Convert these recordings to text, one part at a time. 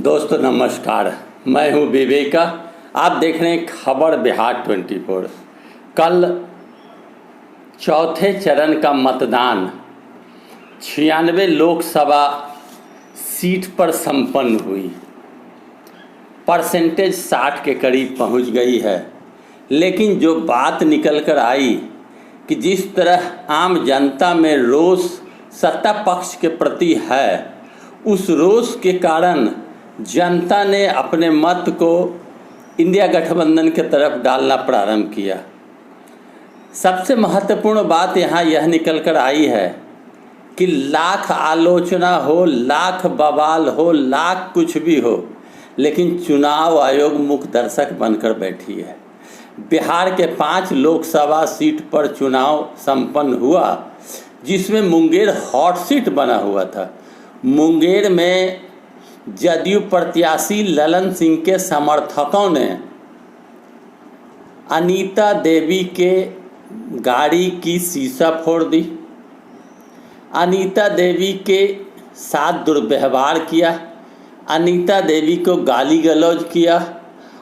दोस्तों नमस्कार, मैं हूं विवेका। आप देख रहे हैं खबर बिहार 24। कल चौथे चरण का मतदान 96 लोकसभा सीट पर संपन्न हुई। परसेंटेज 60 के करीब पहुंच गई है। लेकिन जो बात निकल कर आई कि जिस तरह आम जनता में रोष सत्ता पक्ष के प्रति है, उस रोष के कारण जनता ने अपने मत को इंडिया गठबंधन के तरफ डालना प्रारंभ किया। सबसे महत्वपूर्ण बात यहाँ यह निकल कर आई है कि लाख आलोचना हो, लाख बवाल हो, लाख कुछ भी हो, लेकिन चुनाव आयोग मुख्य दर्शक बनकर बैठी है। बिहार के 5 लोकसभा सीट पर चुनाव संपन्न हुआ, जिसमें मुंगेर हॉट सीट बना हुआ था। मुंगेर में जदयू प्रत्याशी ललन सिंह के समर्थकों ने अनीता देवी के गाड़ी की शीशा फोड़ दी, अनीता देवी के साथ दुर्व्यवहार किया, अनीता देवी को गाली गलौज किया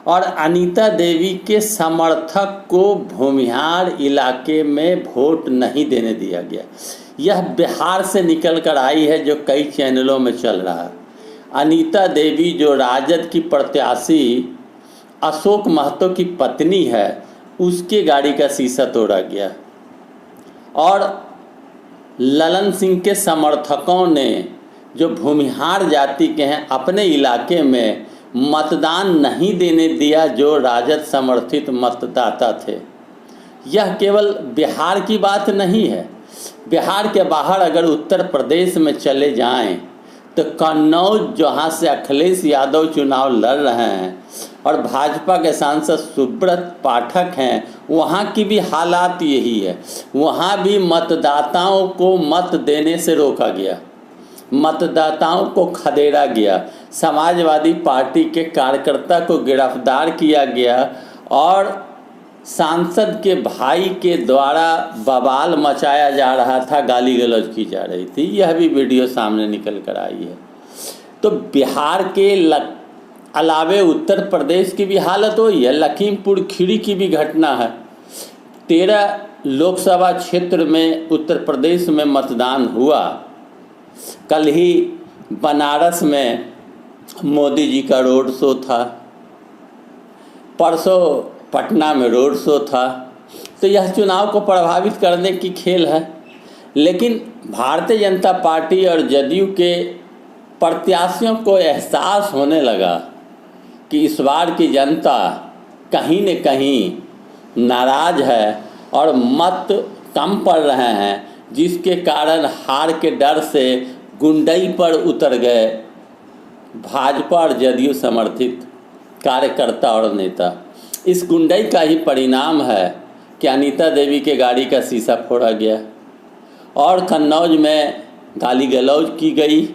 और अनीता देवी के समर्थक को भूमिहार इलाके में वोट नहीं देने दिया गया। यह बिहार से निकल कर आई है, जो कई चैनलों में चल रहा है। अनीता देवी जो राजद की प्रत्याशी अशोक महतो की पत्नी है, उसके गाड़ी का शीशा तोड़ा गया और ललन सिंह के समर्थकों ने, जो भूमिहार जाति के हैं, अपने इलाके में मतदान नहीं देने दिया जो राजद समर्थित मतदाता थे। यह केवल बिहार की बात नहीं है। बिहार के बाहर अगर उत्तर प्रदेश में चले जाएं तो कन्नौज, जहाँ से अखिलेश यादव चुनाव लड़ रहे हैं और भाजपा के सांसद सुब्रत पाठक हैं, वहाँ की भी हालात यही है। वहाँ भी मतदाताओं को मत देने से रोका गया, मतदाताओं को खदेड़ा गया, समाजवादी पार्टी के कार्यकर्ता को गिरफ्तार किया गया और सांसद के भाई के द्वारा बवाल मचाया जा रहा था, गाली गलौज की जा रही थी। यह भी वीडियो सामने निकल कर आई है। तो बिहार के अलावे उत्तर प्रदेश की भी हालत वही है। लखीमपुर खीरी की भी घटना है। 13 लोकसभा क्षेत्र में उत्तर प्रदेश में मतदान हुआ। कल ही बनारस में मोदी जी का रोड शो था, परसों पटना में रोड शो था। तो यह चुनाव को प्रभावित करने की खेल है। लेकिन भारतीय जनता पार्टी और जदयू के प्रत्याशियों को एहसास होने लगा कि इस बार की जनता कहीं न कहीं नाराज़ है और मत कम पड़ रहे हैं, जिसके कारण हार के डर से गुंडई पर उतर गए भाजपा और जदयू समर्थित कार्यकर्ता और नेता। इस गुंडई का ही परिणाम है कि अनीता देवी के गाड़ी का शीशा फोड़ा गया और कन्नौज में गाली गलौज की गई,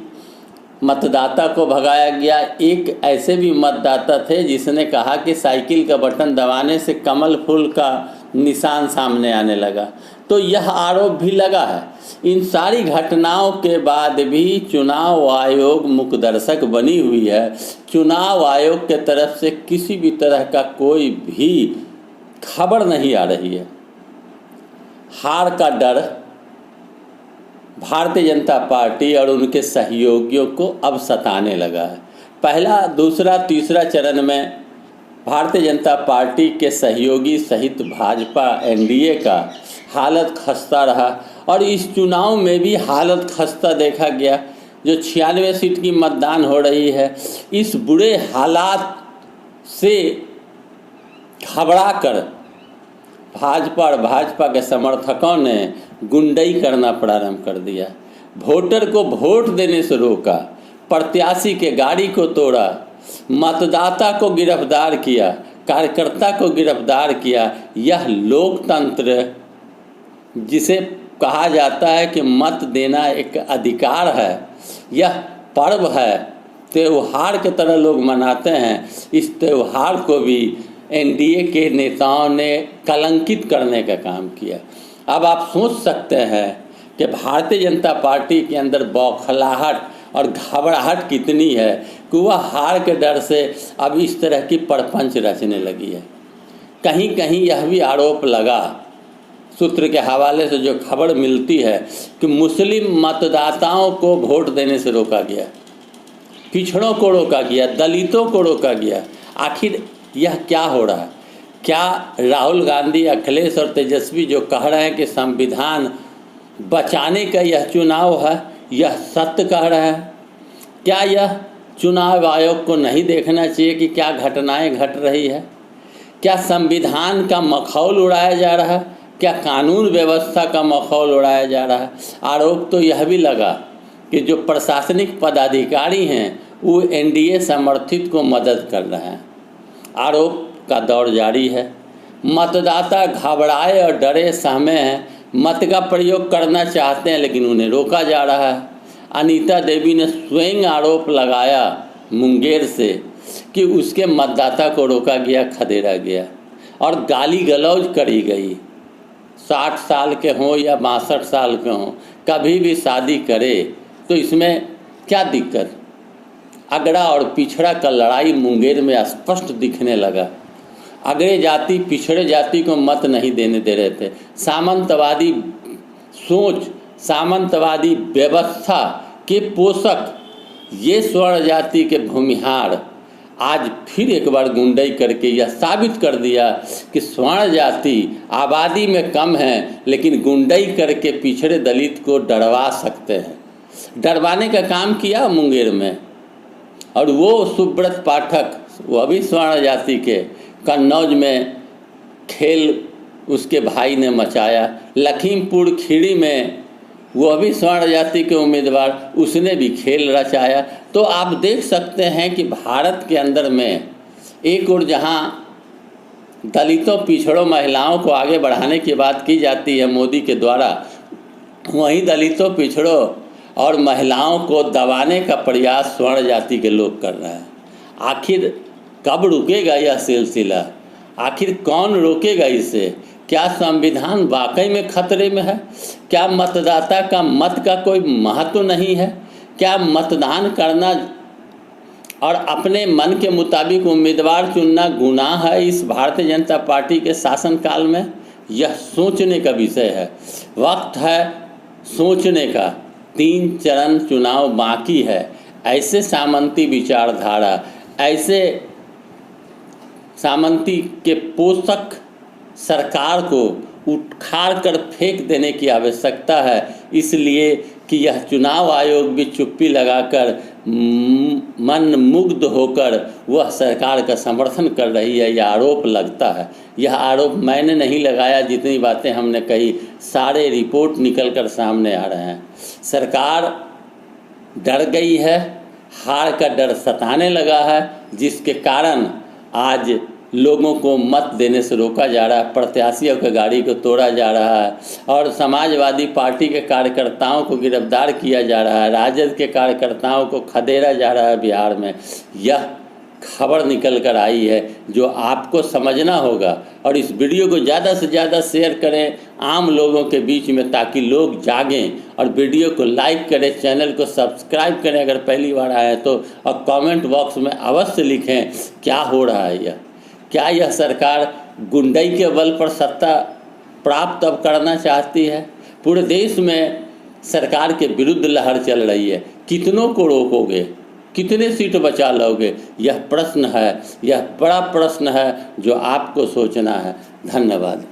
मतदाता को भगाया गया। एक ऐसे भी मतदाता थे जिसने कहा कि साइकिल का बटन दबाने से कमल फूल का निशान सामने आने लगा। तो यह आरोप भी लगा है। इन सारी घटनाओं के बाद भी चुनाव आयोग मुखदर्शक बनी हुई है। चुनाव आयोग के तरफ से किसी भी तरह का कोई भी खबर नहीं आ रही है। हार का डर भारतीय जनता पार्टी और उनके सहयोगियों को अब सताने लगा है। पहला, दूसरा, तीसरा चरण में भारतीय जनता पार्टी के सहयोगी सहित भाजपा एनडीए का हालत खस्ता रहा और इस चुनाव में भी हालत खस्ता देखा गया। जो 96 सीट की मतदान हो रही है, इस बुरे हालात से घबरा कर भाजपा और भाजपा के समर्थकों ने गुंडई करना प्रारंभ कर दिया। वोटर को वोट देने से रोका, प्रत्याशी के गाड़ी को तोड़ा, मतदाता को गिरफ्तार किया, कार्यकर्ता को गिरफ्तार किया। यह लोकतंत्र, जिसे कहा जाता है कि मत देना एक अधिकार है, यह पर्व है, त्यौहार की तरह लोग मनाते हैं। इस त्यौहार को भी एनडीए के नेताओं ने कलंकित करने का काम किया। अब आप सोच सकते हैं कि भारतीय जनता पार्टी के अंदर बौखलाहट और घबराहट कितनी है कि वह हार के डर से अब इस तरह की प्रपंच रचने लगी है। कहीं कहीं यह भी आरोप लगा, सूत्र के हवाले से जो खबर मिलती है, कि मुस्लिम मतदाताओं को वोट देने से रोका गया, पिछड़ों को रोका गया, दलितों को रोका गया। आखिर यह क्या हो रहा है? क्या राहुल गांधी, अखिलेश और तेजस्वी जो कह रहे हैं कि संविधान बचाने का यह चुनाव है, यह सत्य कह रहे हैं? क्या यह चुनाव आयोग को नहीं देखना चाहिए कि क्या घटनाएं घट रही है? क्या संविधान का मखौल उड़ाया जा रहा है? क्या कानून व्यवस्था का मखौल उड़ाया जा रहा है? आरोप तो यह भी लगा कि जो प्रशासनिक पदाधिकारी हैं वो एनडीए समर्थित को मदद कर रहे हैं। आरोप का दौर जारी है। मतदाता घबराए और डरे सहमे हैं, मत का प्रयोग करना चाहते हैं लेकिन उन्हें रोका जा रहा है। अनीता देवी ने स्वयं आरोप लगाया मुंगेर से कि उसके मतदाता को रोका गया, खदेड़ा गया और गाली गलौज करी गई। 60 साल के हों या 62 साल के हों, कभी भी शादी करे तो इसमें क्या दिक्कत? अगड़ा और पिछड़ा का लड़ाई मुंगेर में स्पष्ट दिखने लगा। अगड़े जाति पिछड़े जाति को मत नहीं देने दे रहे थे। सामंतवादी सोच, सामंतवादी व्यवस्था के पोषक ये स्वर्ण जाति के भूमिहार आज फिर एक बार गुंडाई करके यह साबित कर दिया कि स्वर्ण जाति आबादी में कम है लेकिन गुंडाई करके पिछड़े दलित को डरवा सकते हैं। डरवाने का काम किया मुंगेर में। और वो सुब्रत पाठक, वो अभी स्वर्ण जाति के, कन्नौज में खेल उसके भाई ने मचाया। लखीमपुर खीरी में वो अभी स्वर्ण जाति के उम्मीदवार, उसने भी खेल रचाया। तो आप देख सकते हैं कि भारत के अंदर में एक और जहाँ दलितों, पिछड़ों, महिलाओं को आगे बढ़ाने की बात की जाती है मोदी के द्वारा, वहीं दलितों, पिछड़ों और महिलाओं को दबाने का प्रयास स्वर्ण जाति के लोग कर रहे हैं। आखिर कब रुकेगा यह सिलसिला? आखिर कौन रोकेगा इसे? क्या संविधान वाकई में खतरे में है? क्या मतदाता का मत का कोई महत्व नहीं है? क्या मतदान करना और अपने मन के मुताबिक उम्मीदवार चुनना गुनाह है इस भारतीय जनता पार्टी के शासनकाल में? यह सोचने का विषय है। वक्त है सोचने का। 3 चरण चुनाव बाकी है। ऐसे सामंती विचारधारा, ऐसे सामंती के पोषक सरकार को उखाड़ कर फेंक देने की आवश्यकता है, इसलिए कि यह चुनाव आयोग भी चुप्पी लगाकर मन मुग्ध होकर वह सरकार का समर्थन कर रही है, यह आरोप लगता है। यह आरोप मैंने नहीं लगाया, जितनी बातें हमने कही सारे रिपोर्ट निकल कर सामने आ रहे हैं। सरकार डर गई है, हार का डर सताने लगा है, जिसके कारण आज लोगों को मत देने से रोका जा रहा है, प्रत्याशियों की गाड़ी को तोड़ा जा रहा है और समाजवादी पार्टी के कार्यकर्ताओं को गिरफ्तार किया जा रहा है, राजद के कार्यकर्ताओं को खदेड़ा जा रहा है बिहार में। यह खबर निकल कर आई है जो आपको समझना होगा। और इस वीडियो को ज़्यादा से ज़्यादा शेयर करें आम लोगों के बीच में, ताकि लोग जागें। और वीडियो को लाइक करें, चैनल को सब्सक्राइब करें अगर पहली बार आए तो, और कमेंट बॉक्स में अवश्य लिखें क्या हो रहा है। यह क्या यह सरकार गुंडाई के बल पर सत्ता प्राप्त अब करना चाहती है? पूरे देश में सरकार के विरुद्ध लहर चल रही है। कितनों को रोकोगे? कितने सीट बचा लोगे? यह प्रश्न है, यह बड़ा प्रश्न है जो आपको सोचना है। धन्यवाद।